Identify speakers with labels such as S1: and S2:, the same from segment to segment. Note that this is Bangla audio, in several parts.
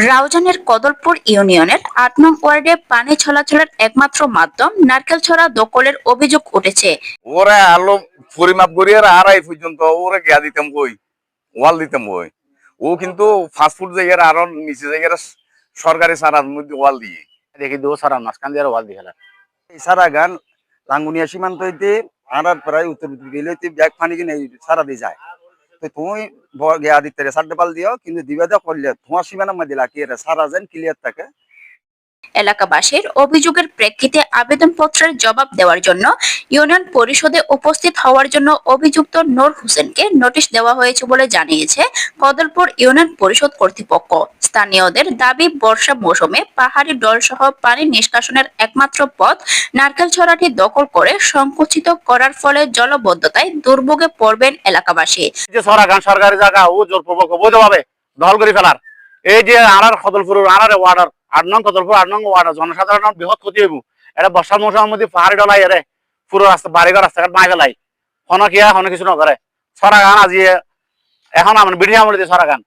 S1: রাউজানের কদলপুর ইউনিয়নের ৮ নং ওয়ার্ডে পানি চলাচলের একমাত্র মাধ্যম নারকেলছড়া দখলের অভিযোগ উঠেছে।
S2: ওরা আলো পরিমাপ করিয়ে আড়াই পর্যন্ত ওরা গিয়া দিতাম কই, ওয়াল দিতাম কই। ও কিন্তু ফাস্টফুড জায়গার আরো নিচে জায়গার সরকারি সারার মধ্যে ওয়াল দিয়ে
S3: দেখি দো সারা মাঝখান দিয়ে ওয়াল দিয়ে খেলা
S4: সারা গান রাঙ্গুনিয়া সীমান্ত হইতে আর প্রায় উত্তর গেলে ব্যাগ পানি কিনে সারা দিয়ে যায়। তো তুমি গিয়া দিতে সারতে পাল দিও, কিন্তু দিবে তো করলে তোমার সীমানার মধ্যে লাকিয়ে সারা যেন ক্লিয়ার থাকে।
S1: এলাকাবাসীর অভিযোগের প্রেক্ষিতে আবেদনপত্রের জবাব দেওয়ার জন্য ইউনিয়ন পরিষদে উপস্থিত হওয়ার জন্য অভিযুক্ত নূর হোসেনকে নোটিশ দেওয়া হয়েছে বলে জানিয়েছে কদলপুর ইউনিয়ন পরিষদ কর্তৃপক্ষ। স্থানীয়দের দাবি, বর্ষা মৌসুমে পাহাড়ি ডলসহ পানি নিষ্কাশনের একমাত্র পথ নারকেলছড়াটি দখল করে সংকুচিত করার ফলে জলবদ্ধতায় দুর্ভোগে পড়বেন এলাকাবাসী।
S3: যে সরাগান সরকারি জায়গা ও জোরপূর্বক অবৈধভাবে দখল করে ফেলার এই যে আনার কদলপুর আনার ওয়ার্ডার ৮ নং কদলপুর ৮ নং ওয়ার্ডার জনসাধারণ বৃহৎ ক্ষতি হইব। এটা বর্ষার মৌসুমের মধ্যে পাহাড়ি ডলাই এরে পুরো রাস্তা বাড়িঘর রাস্তাঘাট মাই ফেলাই কোনো কিছু নকরে। সরাগান আজি এখন আমার ব্রিটিশ আমলে দিয়ে সরাগান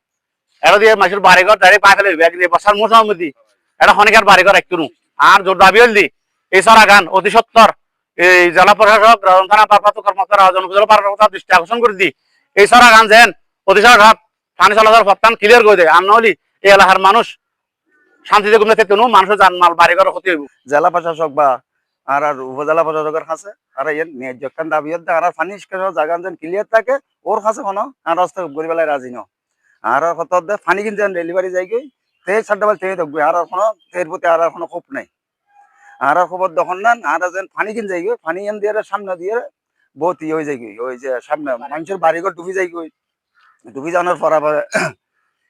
S3: এটা দিয়ে মানুষের বাড়িঘর ডাইরেক্ট পাই ফেলে বর্ষার মৌসুমের মধ্যে এটা খনিকার বাড়িঘর একটু আর জোর দাবি হল দি এই সরাগান অতি সত্তর এই জেলা প্রশাসক থানা ভারপ্রাপ্ত কর্মকর্তা জনপ্রশাসন দৃষ্টি আকর্ষণ করে দি এই সরাগান যেন অতি সত্তর পানি চলাচল পথটান ক্লিয়ার করে দেয়। আর নহলে এই এলাকার মানুষ শান্তিতে ঘুমতে থাকতে মানুষের জানমাল বাড়িঘর ক্ষতি হইব।
S4: জেলা প্রশাসক বা আর উপজেলা প্রশাসকের কাছে আর এর ন্যায্য দাবি আর পানি নিষ্কাশনের জায়গা যেন ক্লিয়ার থাকে ওর কাছে কোনো আর রাস্তা গরিবেলায় রাজি ন আর কত পানি কিন্তু ডেলিভারি যাই গই তে সাড্ডাবাল তে থাকবে আর কোনো এর প্রতি আর কোনো ক্ষোভ নাই। আর খবর দখন না আর যেন পানি কিন যাই গই পানি এন দিয়ে সামনে দিয়ে বহুত ইয়ে হয়ে যায় গই ওই যে সামনে মানুষের বাড়িঘর ডুবি যাই গই। ডুবি যাওয়ার পর আবার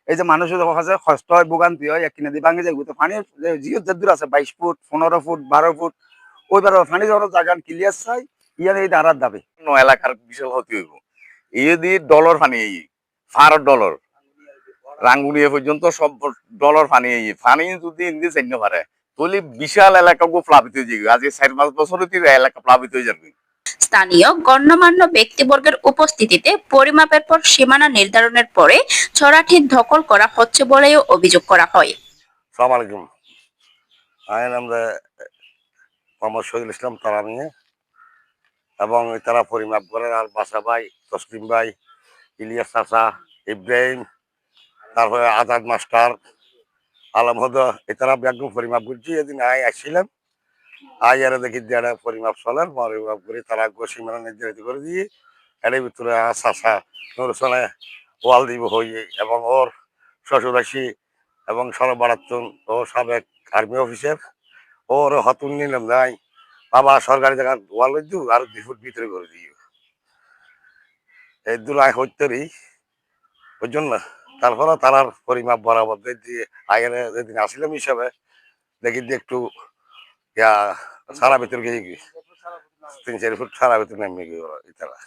S4: এই যে মানুষের কাছে কষ্ট হয়, ভোগান্তি হয়, এক কিনে দিয়ে ভাঙে যায়। তো পানির জিও যে দূর আছে 22 ফুট 15 ফুট 12 ফুট ওইবার পানি যাওয়ার জায়গা ক্লিয়ার চাই ইয়ার এই দাঁড়ার দাবি
S2: এলাকার বিশাল ক্ষতি হইব। এই দিয়ে ডলার পানি ফার ডলার রাঙ্গুনিয়া পর্যন্ত সব ডলার পানি পানি যদি ইন্দি চাইতে পারে তাহলে বিশাল এলাকা প্লাবিত হয়ে যাবে। আজকে 4-5 বছর এলাকা প্লাবিত হয়ে যাবে।
S1: স্থানীয় গণ্যমান্য ব্যক্তিবর্গের উপস্থিতিতে পরিমাপের পর সীমানা নির্ধারণের পরে ছড়াটি দখল করা হচ্ছে বলেও অভিযোগ করা হয়।
S5: আসসালামু আলাইকুম। আমরা মোহাম্মদ শহীদুল ইসলাম তারা নিয়ে এবং তারা পরিমাপ করেন আর বাসা ভাই, তসলিম ভাই, ইলিয়াস চাচা, ইব্রাহিম, তারপরে আজাদ মাস্টার, আলমহদ এতারা একদম পরিমাপ করছি। এদিন আসছিলাম আর দেখি যে পরিমাপ চলেন পরিমাপ করে তারা সীমানা নির্ধারিত করে দিয়ে এর ভিতরে চাচা নুরসনে ওয়াল দিব হয়ে এবং ওর শ্বশুরাশি এবং সরবরাতন ও সাবেক আর্মি অফিসার ওর হতুন নিলাম নাই বাবা সরকারি জায়গা ওয়াল দিও আর 2 ফুট ভিতরে করে দিও এই দুলাই হইতেরই ওই জন্য তারপরে তারার পরিমাপ বরাবর দিয়ে আগে যেদিন আসলাম হিসাবে দেখি যে একটু সারা ভিতর গিয়ে 3-4 ফুট সারা ভিতর নেমে গিয়ে তারা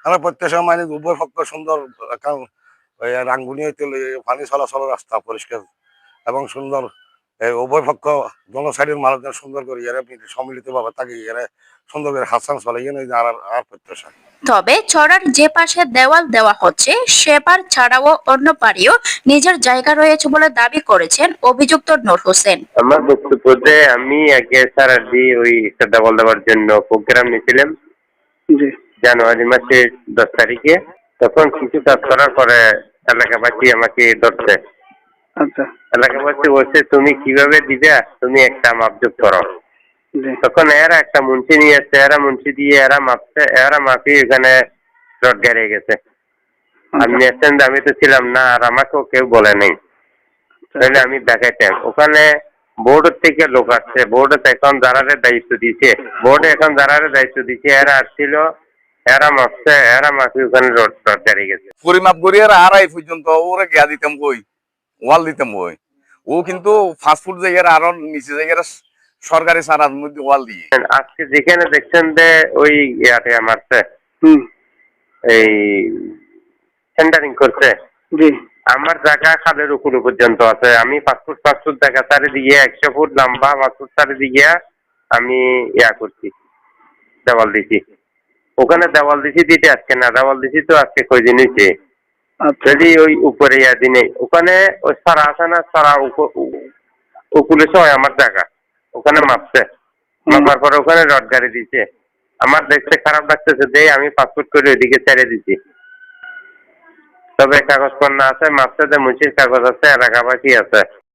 S5: আমার প্রত্যাশা মানে উভয় পক্ষ সুন্দর রাঙ্গুনি হইতে পানি চলাচল রাস্তা পরিষ্কার এবং সুন্দর উভয় পক্ষ জনসাইডের মানুষজন সুন্দর করে সম্মিলিত ভাবে তাকে সুন্দর করে হাসান চলে আর প্রত্যাশা।
S1: তবে ছড়ার যে পাশে দেওয়াল দেওয়া হচ্ছে সে পার ছাড়াও অন্য পাড়েও নিজের জায়গা রয়েছে বলে দাবি করেছেন অভিযুক্ত নূর হোসেন।
S6: আমার বক্তব্যে আমি আগে সারা দিয়ে ওই দেওয়াল দেওয়ার জন্য প্রোগ্রাম নিয়েছিলাম জানুয়ারি মাসের 10 তারিখে। তখন কিছু কাজ করার পরে এলাকাবাসী আমাকে ধরছে। এলাকাবাসী বলছে তুমি কিভাবে দিবে, তুমি একটা মাপজোক করো। তখন এরা একটা মুন্সি নিয়ে আসছে, এরা মুন্সি দিয়ে এরা মাপছে, এরা মাপি এখানে রড গাড়িয়ে গেছে। আমি আমি তো ছিলাম না আর আমাকেও কেউ বলে নেই, তাহলে আমি দেখাইতাম। ওখানে বোর্ড থেকে লোক আসছে, বোর্ড এখন যারারে দায়িত্ব দিচ্ছে, বোর্ডে এখন যারারে দায়িত্ব দিচ্ছে এরা আসছিল, এরা মাপছে, এরা মাপি ওখানে রড গাড়িয়ে গেছে।
S2: পরিমাপ করিয়ে আড়াই পর্যন্ত ওরা গিয়া দিতাম কই, ওয়াল দিতাম কই। ও কিন্তু ফাস্টফুড জায়গার আরো নিচে জায়গার সরকারি সারার মধ্যে ওয়াল দিয়ে
S6: আজকে যেখানে দেখছেন যে ওই ইয়াতে মারছে এই সেন্টারিং করছে, আমার জায়গা খালের উপর পর্যন্ত আছে। আমি 5 ফুট জায়গা চারিদিকে 100 ফুট লম্বা 5 ফুট চারিদিকে আমি করছি, দেওয়াল দিছি। ওখানে দেওয়াল দিছি দিতে আজকে না, দেওয়াল দিছি তো আজকে কয়দিন হয়েছে। যদি ওই উপরে দিনে ওখানে ওই সারা আছে না, সারা উপরে হয় আমার জায়গা, ওখানে মাপছে, মাপার পরে ওখানে রড গাড়ি দিছে। আমার দেখতে খারাপ লাগতেছে, দেই আমি পাসপোর্ট করে ওইদিকে ছেড়ে দিছি। তবে কাগজ পণ্য আছে, মাপছে, মুচির কাগজ আছে, এলাকাবাসী আছে।